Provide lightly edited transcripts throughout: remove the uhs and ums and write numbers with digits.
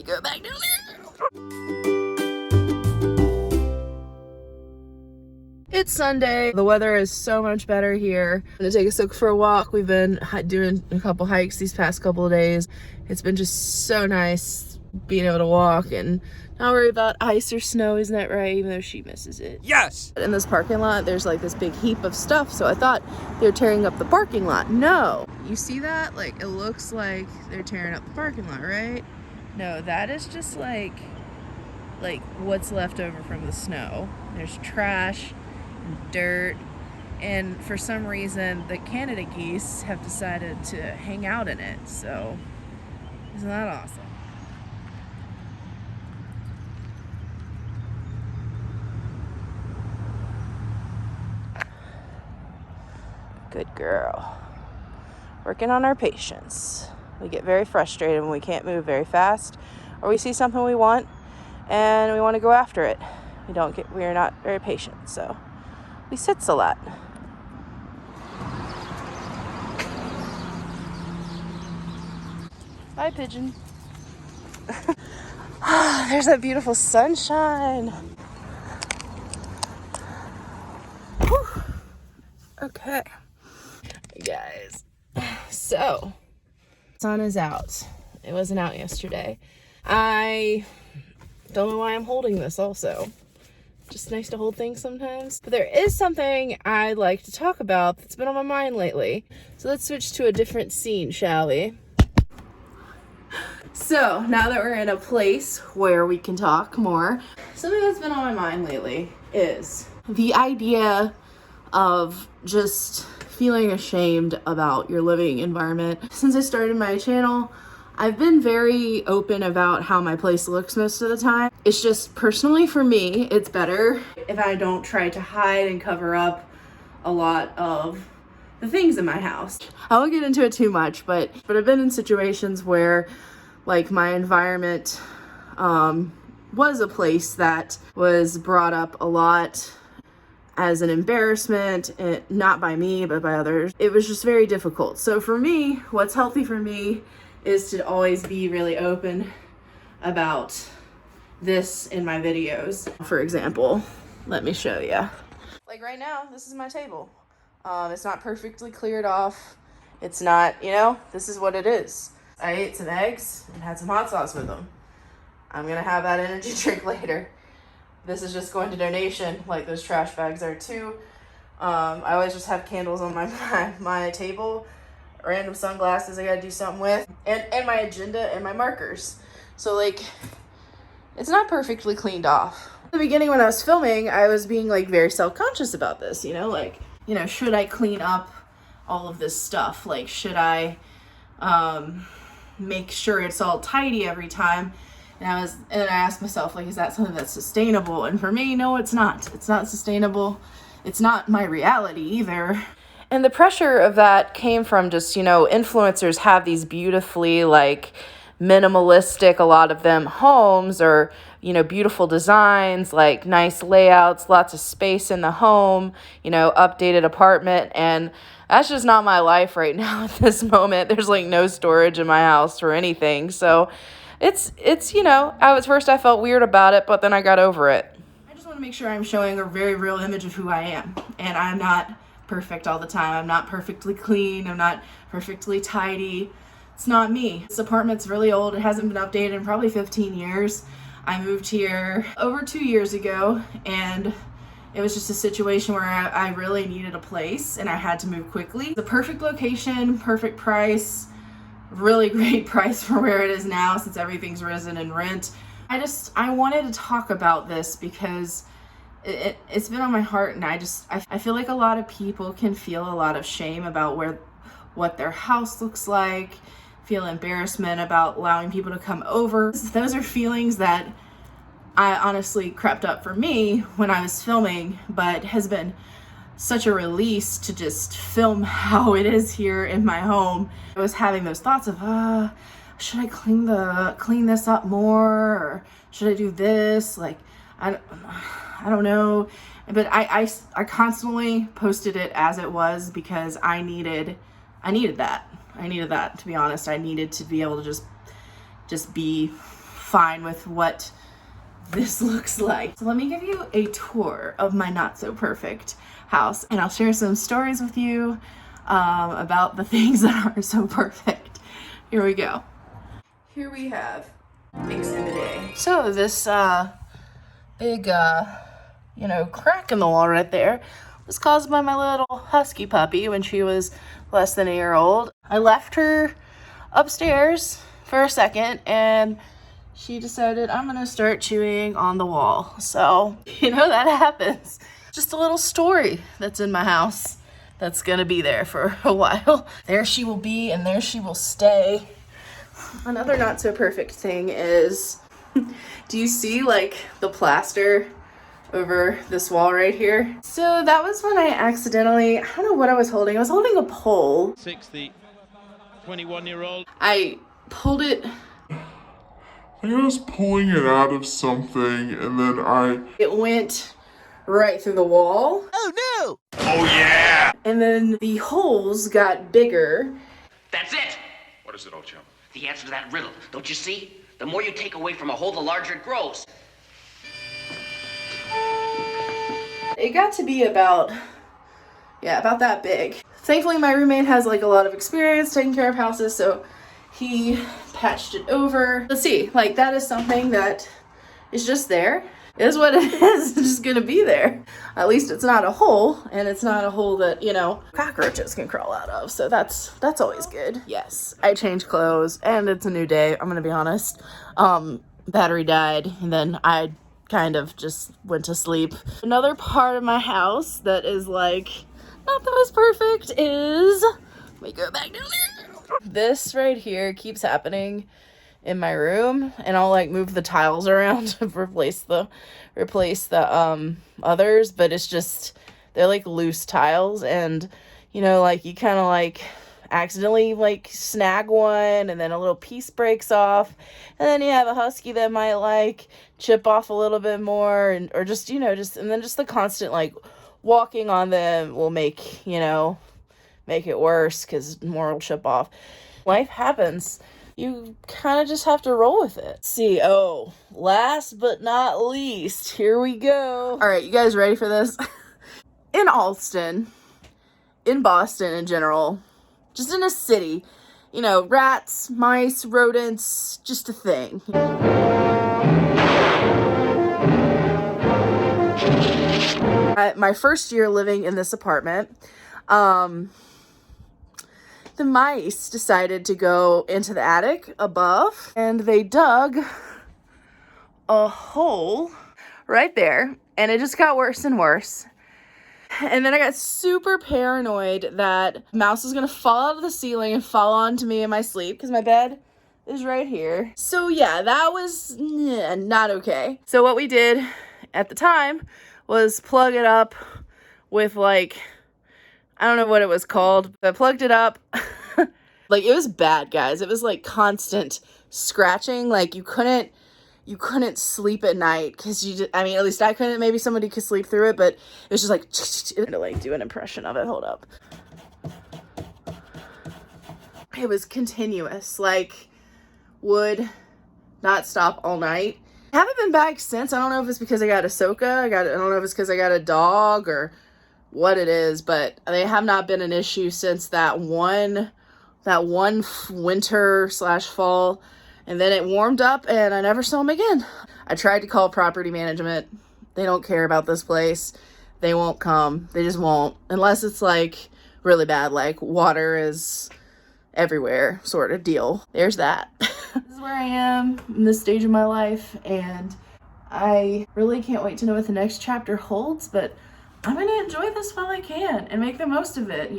go back down there. It's Sunday. The weather is so much better here. I'm gonna take Ahsoka for a walk. We've been doing a couple hikes these past couple of days. It's been just so nice being able to walk and not worry about ice or snow, isn't that right? Even though she misses it. Yes! In this parking lot, there's like this big heap of stuff, so I thought they're tearing up the parking lot. No. You see that? Like, it looks like they're tearing up the parking lot, right? No, that is just like what's left over from the snow. There's trash and dirt, and for some reason, the Canada geese have decided to hang out in it, so isn't that awesome? Good girl. Working on our patience. We get very frustrated when we can't move very fast, or we see something we want and we want to go after it. We are not very patient, so we sits a lot. Bye, pigeon. There's that beautiful sunshine. Whew. Okay. Guys, so sun is out. It wasn't out yesterday. I don't know why I'm holding this also. Just nice to hold things sometimes. But there is something I'd like to talk about that's been on my mind lately. So let's switch to a different scene, shall we? So now that we're in a place where we can talk more, something that's been on my mind lately is the idea of just feeling ashamed about your living environment. Since I started my channel, I've been very open about how my place looks most of the time. It's just personally for me, it's better if I don't try to hide and cover up a lot of the things in my house. I won't get into it too much, but I've been in situations where like my environment was a place that was brought up a lot as an embarrassment, not by me, but by others. It was just very difficult. So for me, what's healthy for me is to always be really open about this in my videos. For example, let me show you. Like right now, this is my table. It's not perfectly cleared off. It's not, this is what it is. I ate some eggs and had some hot sauce with them. I'm gonna have that energy drink later. This is just going to donation, like those trash bags are too. I always just have candles on my table, random sunglasses I gotta do something with, and my agenda and my markers. So like, it's not perfectly cleaned off. At the beginning when I was filming, I was being like very self-conscious about this, should I clean up all of this stuff? Like, should I make sure it's all tidy every time? And I asked myself, like, is that something that's sustainable? And for me, no, it's not. It's not sustainable. It's not my reality either. And the pressure of that came from just, influencers have these beautifully, like, minimalistic, a lot of them, homes or, beautiful designs, like nice layouts, lots of space in the home, updated apartment. And that's just not my life right now at this moment. There's like no storage in my house or anything. So it's at first I felt weird about it, but then I got over it. I just want to make sure I'm showing a very real image of who I am. And I'm not perfect all the time. I'm not perfectly clean. I'm not perfectly tidy. It's not me. This apartment's really old. It hasn't been updated in probably 15 years. I moved here over 2 years ago, and it was just a situation where I really needed a place and I had to move quickly. The perfect location, perfect price, really great price for where it is now since everything's risen in rent. I wanted to talk about this because it's been on my heart, and I feel like a lot of people can feel a lot of shame about what their house looks like, feel embarrassment about allowing people to come over. Those are feelings that I honestly crept up for me when I was filming, but has been such a release to just film how it is here in my home. I was having those thoughts of, should I clean this up more, or should I do this? Like, I don't know. But I constantly posted it as it was because I needed that. To be honest. I needed to be able to just be fine with what this looks like. So let me give you a tour of my not so perfect house, and I'll share some stories with you about the things that aren't so perfect. Here we go. Here we have Exhibit A. So this big crack in the wall right there was caused by my little husky puppy when she was less than a year old. I left her upstairs for a second and she decided I'm gonna start chewing on the wall. So, that happens. Just a little story that's in my house that's gonna be there for a while. There she will be and there she will stay. Another not so perfect thing is, do you see like the plaster over this wall right here? So that was when I accidentally, I don't know what I was holding. I was holding a pole. 21-year-old. I pulled it. I was pulling it out of something and then it went right through the wall. Oh no! Oh yeah! And then the holes got bigger. That's it! What is it, old chum? The answer to that riddle. Don't you see? The more you take away from a hole, the larger it grows. It got to be about that big. Thankfully, my roommate has like a lot of experience taking care of houses, so he patched it over. Let's see, like that is something that is just there. It is what it is. It's just gonna be there. At least it's not a hole, and it's not a hole that, cockroaches can crawl out of. So that's always good. Yes, I changed clothes and it's a new day. I'm gonna be honest. Battery died and then I kind of just went to sleep. Another part of my house that is like not the most perfect is, let me go back down there. This right here keeps happening in my room, and I'll like move the tiles around to replace the others, but it's just, they're like loose tiles, and you kind of like accidentally like snag one and then a little piece breaks off, and then you have a husky that might like chip off a little bit more, and or just and then just the constant like walking on them will make it worse because more will chip off. Life happens. You kind of just have to roll with it. See, last but not least, here we go. All right, you guys ready for this? In Alston, in Boston in general, just in a city, rats, mice, rodents, just a thing. My first year living in this apartment, the mice decided to go into the attic above, and they dug a hole right there, and it just got worse and worse. And then I got super paranoid that a mouse was gonna fall out of the ceiling and fall onto me in my sleep, because my bed is right here. So yeah, that was not okay. So what we did at the time was plug it up with I don't know what it was called, but I plugged it up. Like, it was bad, guys. It was like constant scratching. Like you couldn't sleep at night because at least I couldn't. Maybe somebody could sleep through it, but it was just like, to like do an impression of it. Hold up. It was continuous, like would not stop all night. I haven't been back since. I don't know if it's because I got Ahsoka. I don't know if it's because I got a dog or what it is, but they have not been an issue since that one winter/fall, and then it warmed up and I never saw them again. I tried to call property management. They don't care about this place. They won't come. They just won't, unless it's like really bad, like water is everywhere sort of deal. There's that. This is where I am in this stage of my life, and I really can't wait to know what the next chapter holds, but I'm going to enjoy this while I can and make the most of it,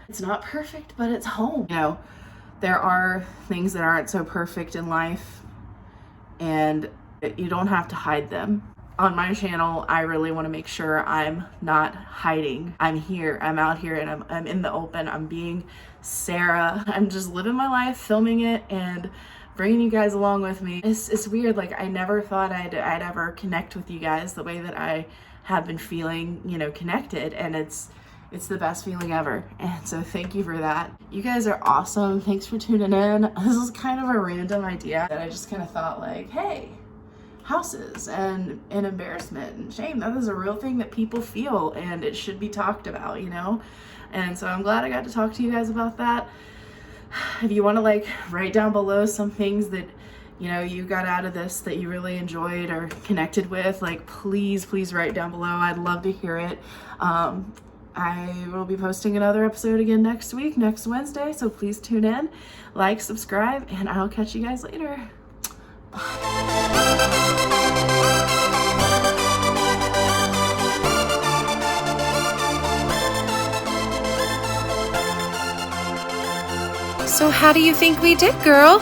It's not perfect, but it's home. There are things that aren't so perfect in life, and you don't have to hide them. On my channel, I really want to make sure I'm not hiding. I'm here, I'm out here, and I'm in the open. I'm being Sara. I'm just living my life, filming it, and bringing you guys along with me. It's weird, like I never thought I'd ever connect with you guys the way that I have been feeling, connected, and it's It's the best feeling ever. And so thank you for that. You guys are awesome. Thanks for tuning in. This is kind of a random idea that I just kind of thought like, hey, houses and embarrassment and shame, that is a real thing that people feel and it should be talked about, you know? And so I'm glad I got to talk to you guys about that. If you want to like write down below some things that you know you got out of this that you really enjoyed or connected with, like please write down below. I'd love to hear it. I will be posting another episode again next week, next Wednesday, so please tune in, like, subscribe, and I'll catch you guys later. So how do you think we did, girl?